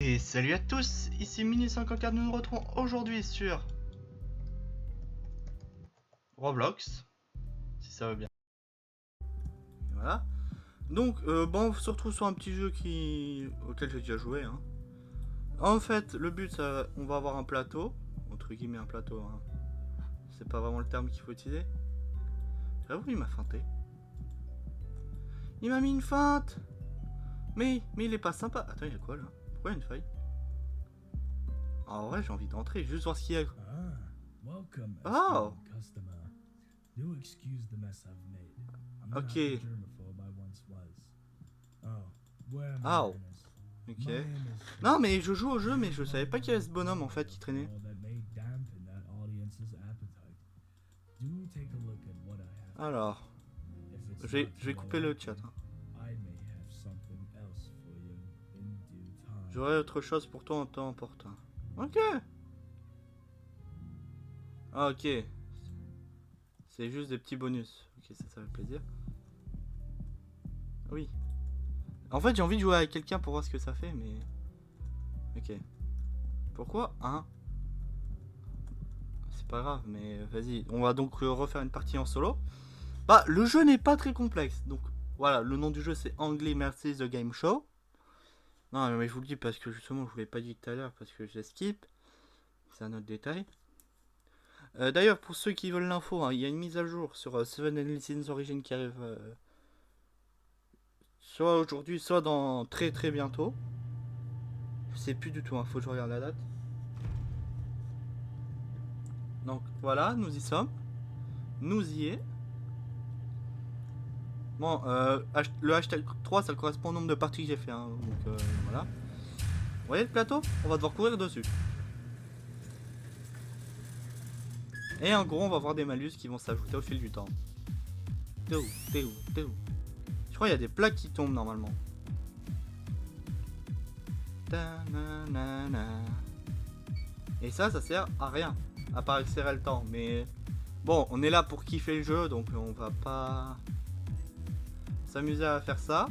Et salut à tous, ici Mini54, nous nous retrouvons aujourd'hui sur Roblox, si ça va bien. Voilà. Donc, bon, on se retrouve sur un petit jeu auquel j'ai déjà joué. Hein. En fait, le but, on va avoir un plateau, entre guillemets un plateau. Hein. C'est pas vraiment le terme qu'il faut utiliser. J'avoue, il m'a feinté. Il m'a mis une feinte. Mais il est pas sympa. Attends, il y a quoi là? Pourquoi il y a une feuille? En vrai, j'ai envie d'entrer, juste voir ce qu'il y a. Welcome, Oh! customer. Do excuse the mess I've made. I'm not Ok. the germaphobe I once was. Oh, where am Oh. I, Ernest? Ok. My name is Non, mais je joue au jeu, mais je savais pas qu'il y avait ce bonhomme en fait qui traînait. that may dampen that audience's appetite. Do take a look at what I have. Alors, If it's je not vais to couper your le chat. liking, Hein. I may have something else for you in due time. J'aurai autre chose pour toi en temps opportun. Ok. Ah, ok. C'est juste des petits bonus. Ok, ça fait plaisir. Oui. En fait, j'ai envie de jouer avec quelqu'un pour voir ce que ça fait, mais... Ok. Pourquoi? Hein? C'est pas grave, mais vas-y. On va donc refaire une partie en solo. Bah, le jeu n'est pas très complexe. Donc, voilà, le nom du jeu c'est Angry Mercy The Game Show. Non, mais je vous le dis parce que justement, je vous l'ai pas dit tout à l'heure parce que j'ai skip. C'est un autre détail. D'ailleurs, pour ceux qui veulent l'info, hein, il y a une mise à jour sur Seven and Sins Origin qui arrive soit aujourd'hui, soit dans très très bientôt. Je sais plus du tout, hein, faut que je regarde la date. Donc voilà, nous y sommes. Nous y est. Bon, le hashtag 3, ça correspond au nombre de parties que j'ai fait. Hein, donc voilà. Vous voyez le plateau? On va devoir courir dessus. Et en gros, on va voir des malus qui vont s'ajouter au fil du temps. T'es où? T'es où? T'es où? Je crois qu'il y a des plaques qui tombent normalement. Et ça sert à rien. À part accélérer le temps. Mais bon, on est là pour kiffer le jeu. Donc on va pas s'amuser à faire ça.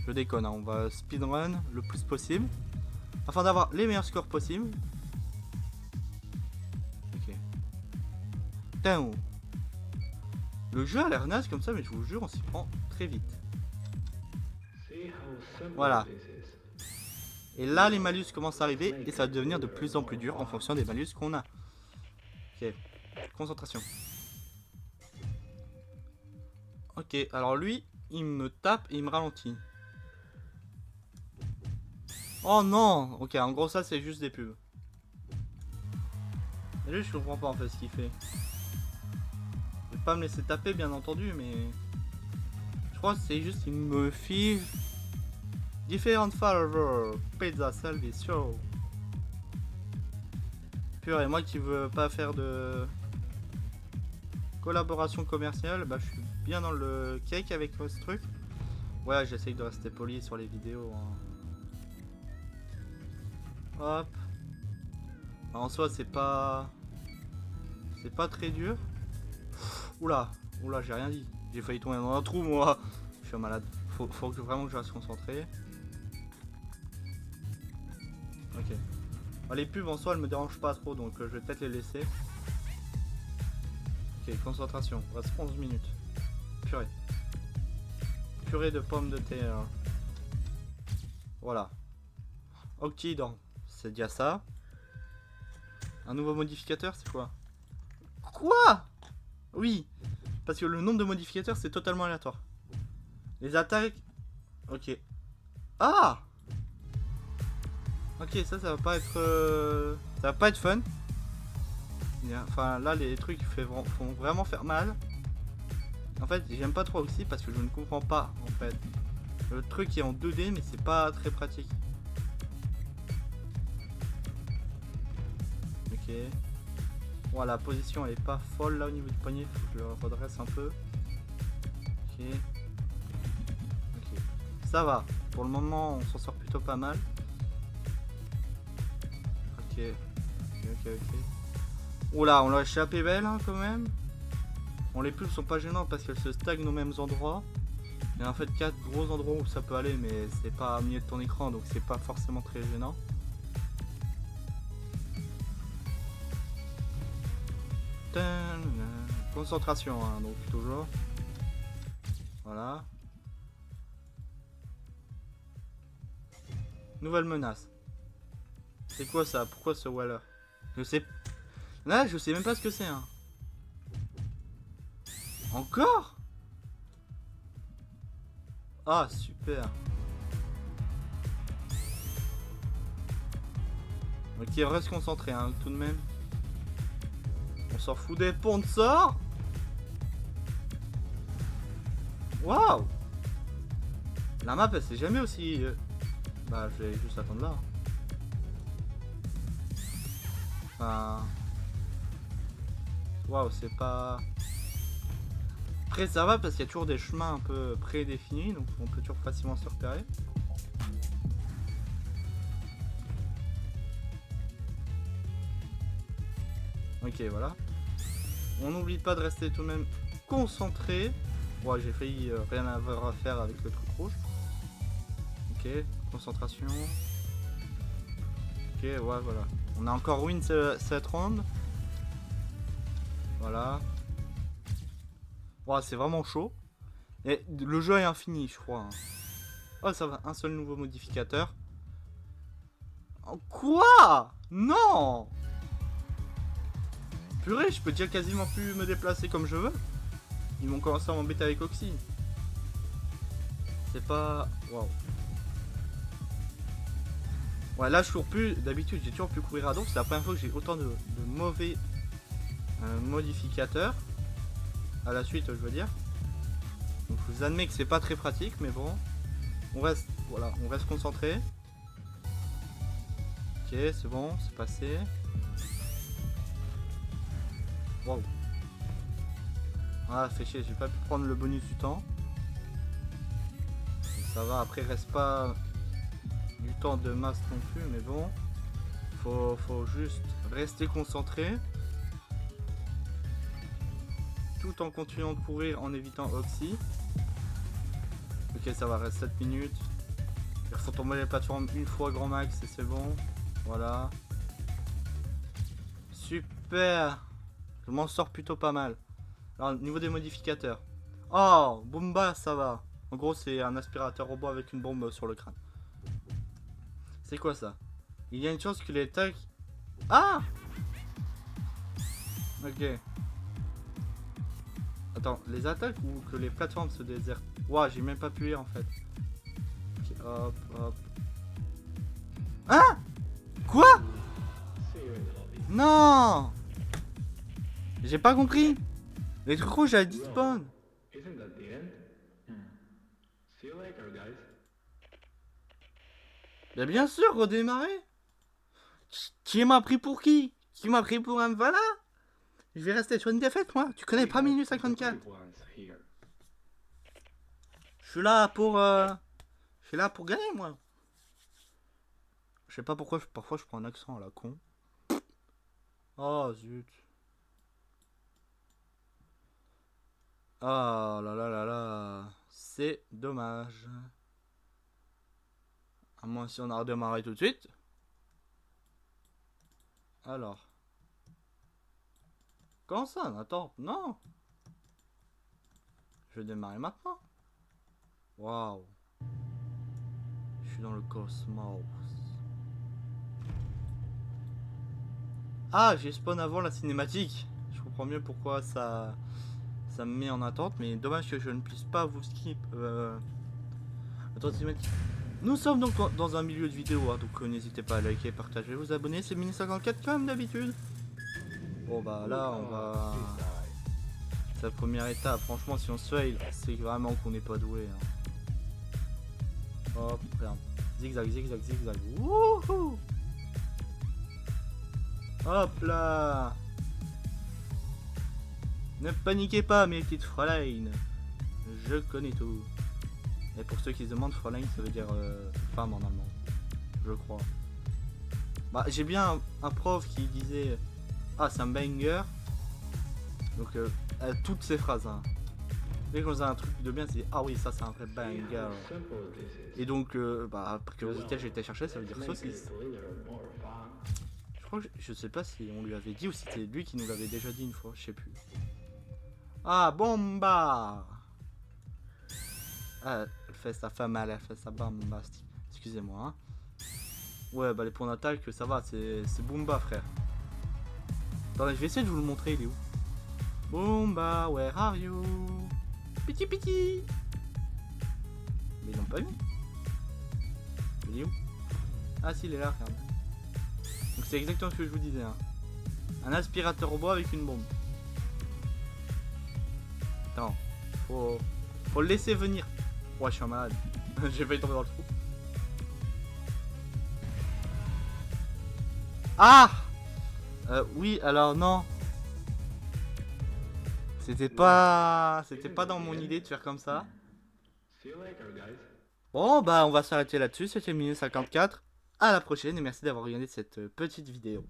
Je déconne, hein, on va speedrun le plus possible. Afin d'avoir les meilleurs scores possibles. Ok. Putain. Le jeu a l'air naze comme ça, mais je vous jure, on s'y prend très vite. Voilà. Et là, les malus commencent à arriver et ça va devenir de plus en plus dur en fonction des malus qu'on a. Ok. Concentration. Ok, alors lui, il me tape et il me ralentit. Oh non! Ok, en gros, ça, c'est juste des pubs. Et lui, je comprends pas en fait ce qu'il fait. Je vais pas me laisser taper, bien entendu, mais... Je crois que c'est juste qu'il me file... Different flavor, pizza service show. Purée, moi qui veux pas faire de collaboration commerciale, bah je suis bien dans le cake avec ce truc. Ouais, j'essaye de rester poli sur les vidéos. Hein. Hop. En soi, c'est pas très dur. Oula, j'ai rien dit. J'ai failli tomber dans un trou, moi. Je suis un malade. Faut vraiment que je reste concentré. Ok. Bon, les pubs en soi, elles me dérangent pas trop, donc je vais peut-être les laisser. Ok, concentration. Il reste 11 minutes. Purée. Purée de pommes de terre. Voilà. Octident. C'est déjà ça. Un nouveau modificateur, c'est quoi? Quoi? Oui. Parce que le nombre de modificateurs, c'est totalement aléatoire. Les attaques... Ok. Ah! Ok, ça va pas être... Ça va pas être fun. Enfin, là, les trucs font vraiment faire mal. En fait, j'aime pas trop Oxy parce que je ne comprends pas, en fait. Le truc est en 2D, mais c'est pas très pratique. Ok. Bon, la position, elle est pas folle, là, au niveau du poignet. Faut que je le redresse un peu. Ok. Ok. Ça va. Pour le moment, on s'en sort plutôt pas mal. Ok. Ok. Oula, on l'a échappé belle, hein, quand même. Bon, les pubs sont pas gênantes parce qu'elles se stagnent aux mêmes endroits. Il y a en fait 4 gros endroits où ça peut aller, mais c'est pas au milieu de ton écran, donc c'est pas forcément très gênant. Concentration, hein, donc toujours. Voilà. Nouvelle menace. C'est quoi ça? Pourquoi ce Waller? Je sais. Là, je sais même pas ce que c'est. Hein. Encore? Ah, super. Ok, on reste concentré, hein, tout de même. On s'en fout des sponsors. Waouh! La map, elle s'est jamais aussi... Bah, je vais juste attendre là. Enfin... Waouh, c'est pas... Après, ça va parce qu'il y a toujours des chemins un peu prédéfinis, donc on peut toujours facilement se repérer. Ok, voilà. On n'oublie pas de rester tout de même concentré. Ouais, j'ai failli rien avoir à faire avec le truc rouge. Ok, concentration. Ok, ouais, voilà. On a encore win cette round. Voilà. Ouais, c'est vraiment chaud. Et le jeu est infini, je crois. Hein. Oh, ça va, un seul nouveau modificateur. Oh, quoi? Non! Purée, je peux déjà quasiment plus me déplacer comme je veux. Ils m'ont commencé à m'embêter avec Oxy. C'est pas... Waouh. Ouais, là je cours plus. D'habitude, j'ai toujours pu courir à dos. C'est la première fois que j'ai autant de mauvais modificateurs. À la suite, je veux dire. Donc je vous admets que c'est pas très pratique, mais bon. On reste... Voilà, on reste concentré. Ok, c'est bon, c'est passé. Waouh. Ah, fait chier, j'ai pas pu prendre le bonus du temps. Ça va, après, reste pas du temps de masse non plus, mais bon. Faut juste rester concentré. Tout en continuant de courir en évitant Oxy. Ok, ça va, reste 7 minutes. Il faut tomber les plateformes une fois grand max et c'est bon. Voilà. Super. Je m'en sors plutôt pas mal. Alors, niveau des modificateurs. Oh, Boomba, ça va. En gros, c'est un aspirateur robot avec une bombe sur le crâne. C'est quoi ça? Il y a une chance que les attaques... Ah! Ok. Attends, les attaques ou que les plateformes se désertent? Ouah, j'ai même pas pu lire en fait. Ok, hop, hop. Hein? Quoi? Non! J'ai pas compris. Les trucs rouges, elles despawn. Bien sûr, redémarrer. Qui m'a pris pour qui? Qui m'a pris pour un voilà? Je vais rester sur une défaite, moi. Tu connais pas minute 54. Je suis là pour... Je suis là pour gagner, moi. Je sais pas pourquoi, parfois je prends un accent à la con. Oh, zut. Oh là là là là. C'est dommage. À moins si on a redémarré tout de suite. Alors. Comment ça? Attends, non. Je vais démarrer maintenant. Waouh. Je suis dans le cosmos. Ah, j'ai spawn avant la cinématique. Je comprends mieux pourquoi ça me met en attente. Mais dommage que je ne puisse pas vous skip. Attends, cinématique. Nous sommes donc dans un milieu de vidéo, hein, donc n'hésitez pas à liker, partager, vous abonner. C'est Mini54 comme d'habitude. Bon bah là on va... C'est la première étape. Franchement si on se fail, c'est vraiment qu'on n'est pas doué. Hein. Hop, regarde. Zigzag, zigzag, zigzag. Wouhou! Hop là! Ne paniquez pas mes petites Fräulein. Je connais tout. Et pour ceux qui se demandent, Fräulein ça veut dire femme en allemand. Je crois. Bah j'ai bien un prof qui disait... Ah c'est un banger. Donc toutes ces phrases. Hein. Dès qu'on faisait un truc de bien, c'est ah oui, ça c'est un vrai banger. Et donc, bah, par curiosité, j'ai été chercher, ça veut dire saucisse. Je crois que je sais pas si on lui avait dit ou si c'était lui qui nous l'avait déjà dit une fois, je sais plus. Ah, bomba! Ah, elle fait sa femme, elle fait sa bombastique. Excusez-moi, hein. Ouais, bah les points d'attaque, ça va, c'est Boomba, frère. Attendez, je vais essayer de vous le montrer, il est où? Boomba, where are you? Piti piti! Mais ils l'ont pas mis. Il est où? Ah si, il est là, regarde. Donc c'est exactement ce que je vous disais, hein. Un aspirateur au bois avec une bombe. Attends, faut le laisser venir. Ouais, je suis un malade. J'ai failli tomber dans le trou. Ah! Oui, alors non. C'était pas dans mon idée de faire comme ça. Bon, bah on va s'arrêter là-dessus, c'était minute 54. À la prochaine et merci d'avoir regardé cette petite vidéo.